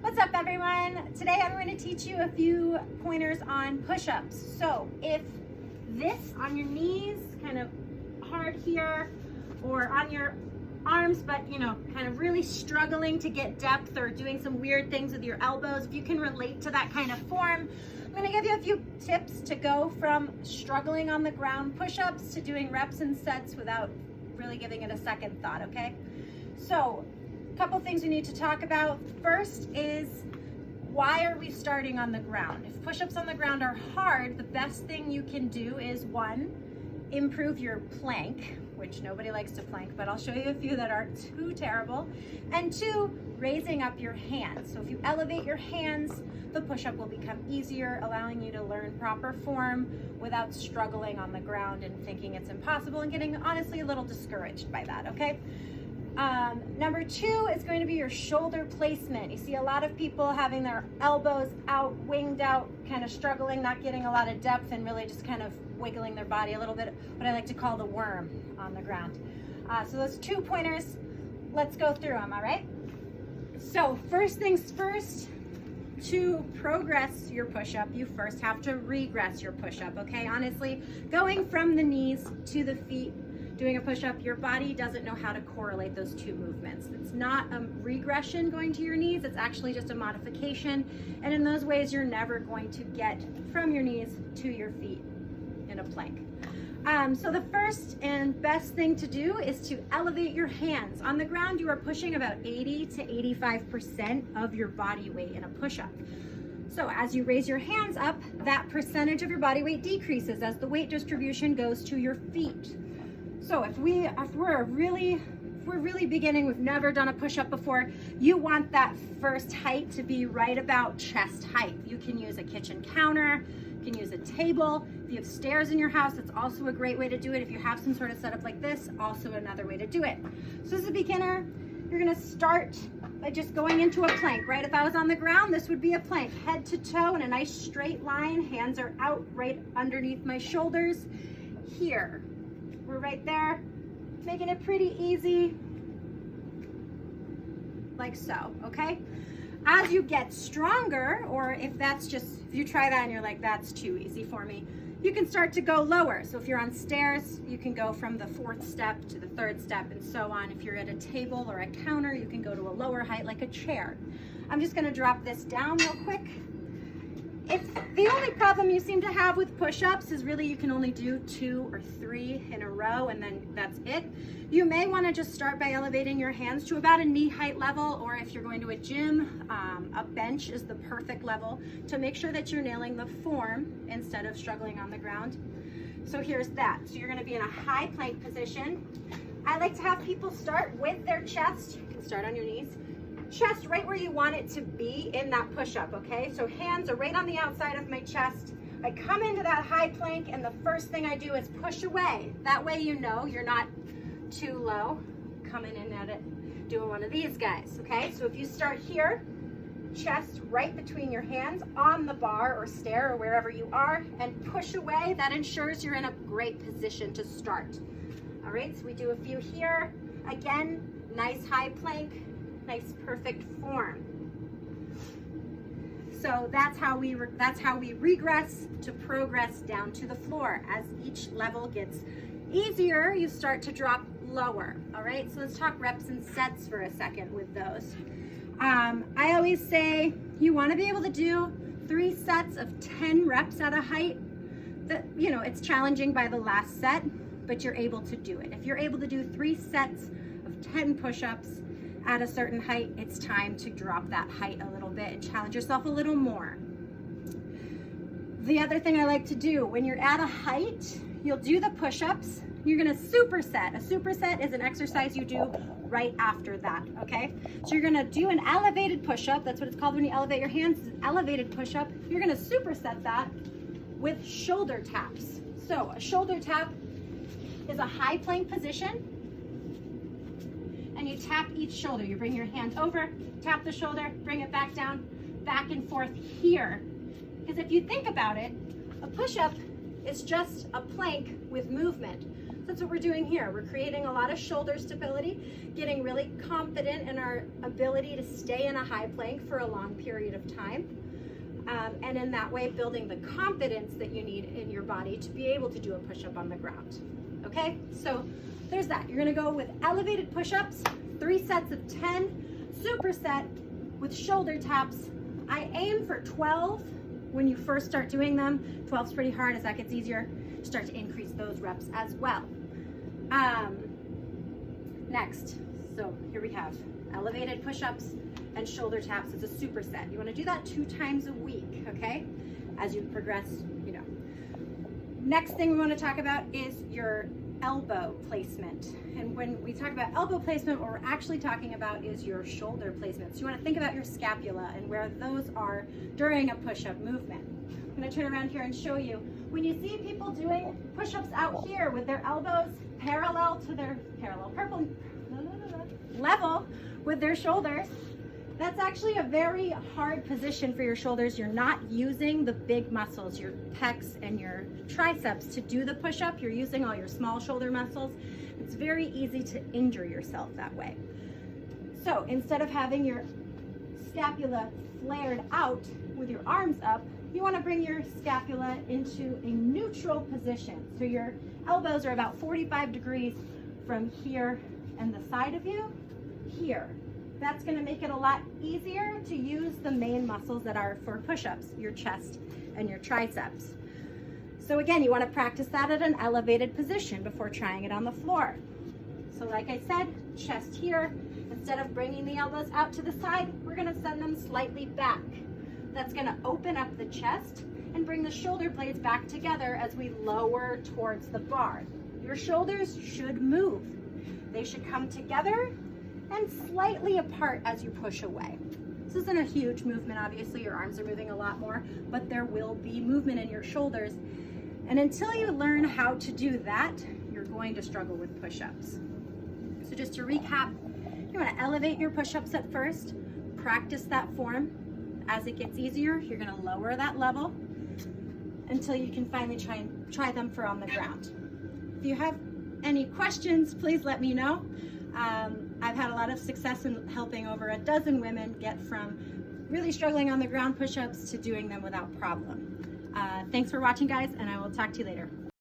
What's up, everyone? Today I'm going to teach you a few pointers on push-ups. So if this on your knees, kind of hard here, or on your arms, but kind of really struggling to get depth or doing some weird things with your elbows, if you can relate to that kind of form, I'm going to give you a few tips to go from struggling on the ground push-ups to doing reps and sets without really giving it a second thought, okay? So couple things we need to talk about. First is, why are we starting on the ground? If push-ups on the ground are hard, the best thing you can do is, one, improve your plank, which nobody likes to plank, but I'll show you a few that aren't too terrible. And two, raising up your hands. So if you elevate your hands, the push-up will become easier, allowing you to learn proper form without struggling on the ground and thinking it's impossible and getting honestly a little discouraged by that, okay? Number two is going to be your shoulder placement. You see a lot of people having their elbows out, winged out, kind of struggling, not getting a lot of depth, and really just kind of wiggling their body a little bit, what I like to call the worm on the ground. So those 2 pointers, let's go through them, all right? So first things first, to progress your push-up, you first have to regress your push-up, okay? Honestly, going from the knees to the feet, doing a push-up, your body doesn't know how to correlate those two movements. It's not a regression going to your knees, it's actually just a modification. And in those ways, you're never going to get from your knees to your feet in a plank. So the first and best thing to do is to elevate your hands. On the ground, you are pushing about 80 to 85% of your body weight in a push-up. So as you raise your hands up, that percentage of your body weight decreases as the weight distribution goes to your feet. So if we're really beginning, we've never done a push-up before, you want that first height to be right about chest height. You can use a kitchen counter, you can use a table. If you have stairs in your house, it's also a great way to do it. If you have some sort of setup like this, also another way to do it. So as a beginner, you're gonna start by just going into a plank, right? If I was on the ground, this would be a plank, head to toe in a nice straight line. Hands are out right underneath my shoulders. Here, we're right there, making it pretty easy, like so, okay? As you get stronger, or if you try that and you're like, that's too easy for me, you can start to go lower. So if you're on stairs, you can go from the 4th step to the 3rd step and so on. If you're at a table or a counter, you can go to a lower height like a chair. I'm just gonna drop this down real quick. If the only problem you seem to have with push-ups is really you can only do 2 or 3 in a row and then that's it, you may want to just start by elevating your hands to about a knee height level, or if you're going to a gym, a bench is the perfect level to make sure that you're nailing the form instead of struggling on the ground. So here's that. So you're going to be in a high plank position. I like to have people start with their chest. You can start on your knees. Chest right where you want it to be in that push-up, okay? So hands are right on the outside of my chest. I come into that high plank and the first thing I do is push away. That way you know you're not too low. Coming in at it, doing one of these guys, okay? So if you start here, chest right between your hands on the bar or stair or wherever you are, and push away, that ensures you're in a great position to start. All right, so we do a few here. Again, nice high plank. Nice perfect form. So that's how we regress to progress down to the floor. As each level gets easier, you start to drop lower. All right, so let's talk reps and sets for a second with those. I always say you want to be able to do 3 sets of 10 reps at a height. That, it's challenging by the last set, but you're able to do it. If you're able to do 3 sets of 10 push-ups at a certain height, it's time to drop that height a little bit and challenge yourself a little more. The other thing I like to do, when you're at a height, you'll do the push-ups. You're gonna superset. A superset is an exercise you do right after that, okay? So you're gonna do an elevated push-up. That's what it's called when you elevate your hands, it's an elevated push-up. You're gonna superset that with shoulder taps. So a shoulder tap is a high plank position, and you tap each shoulder. You bring your hand over, tap the shoulder, bring it back down, back and forth here. Because if you think about it, a push-up is just a plank with movement. That's what we're doing here. We're creating a lot of shoulder stability, getting really confident in our ability to stay in a high plank for a long period of time. And in that way, building the confidence that you need in your body to be able to do a push-up on the ground. Okay, so there's that. You're gonna go with elevated push-ups, 3 sets of 10, superset with shoulder taps. I aim for 12 when you first start doing them. 12's pretty hard. As that gets easier, start to increase those reps as well. Next, so here we have elevated push-ups and shoulder taps. It's a superset. You want to do that 2 times a week, okay? As you progress, you know. Next thing we want to talk about is your elbow placement. And when we talk about elbow placement, what we're actually talking about is your shoulder placement. So you want to think about your scapula and where those are during a push-up movement. I'm going to turn around here and show you. When you see people doing push-ups out here with their elbows parallel to their level with their shoulders, that's actually a very hard position for your shoulders. You're not using the big muscles, your pecs and your triceps to do the push-up. You're using all your small shoulder muscles. It's very easy to injure yourself that way. So instead of having your scapula flared out with your arms up, you want to bring your scapula into a neutral position. So your elbows are about 45 degrees from here and the side of you here. That's going to make it a lot easier to use the main muscles that are for push-ups, your chest and your triceps. So again, you want to practice that at an elevated position before trying it on the floor. So like I said, chest here. Instead of bringing the elbows out to the side, we're going to send them slightly back. That's going to open up the chest and bring the shoulder blades back together as we lower towards the bar. Your shoulders should move. They should come together and slightly apart as you push away. This isn't a huge movement, obviously your arms are moving a lot more, but there will be movement in your shoulders. And until you learn how to do that, you're going to struggle with push-ups. So just to recap, you want to elevate your push-ups at first, practice that form. As it gets easier, you're going to lower that level until you can finally try them for on the ground. If you have any questions, please let me know. I've had a lot of success in helping over a dozen women get from really struggling on the ground push-ups to doing them without problem. Thanks for watching, guys, and I will talk to you later.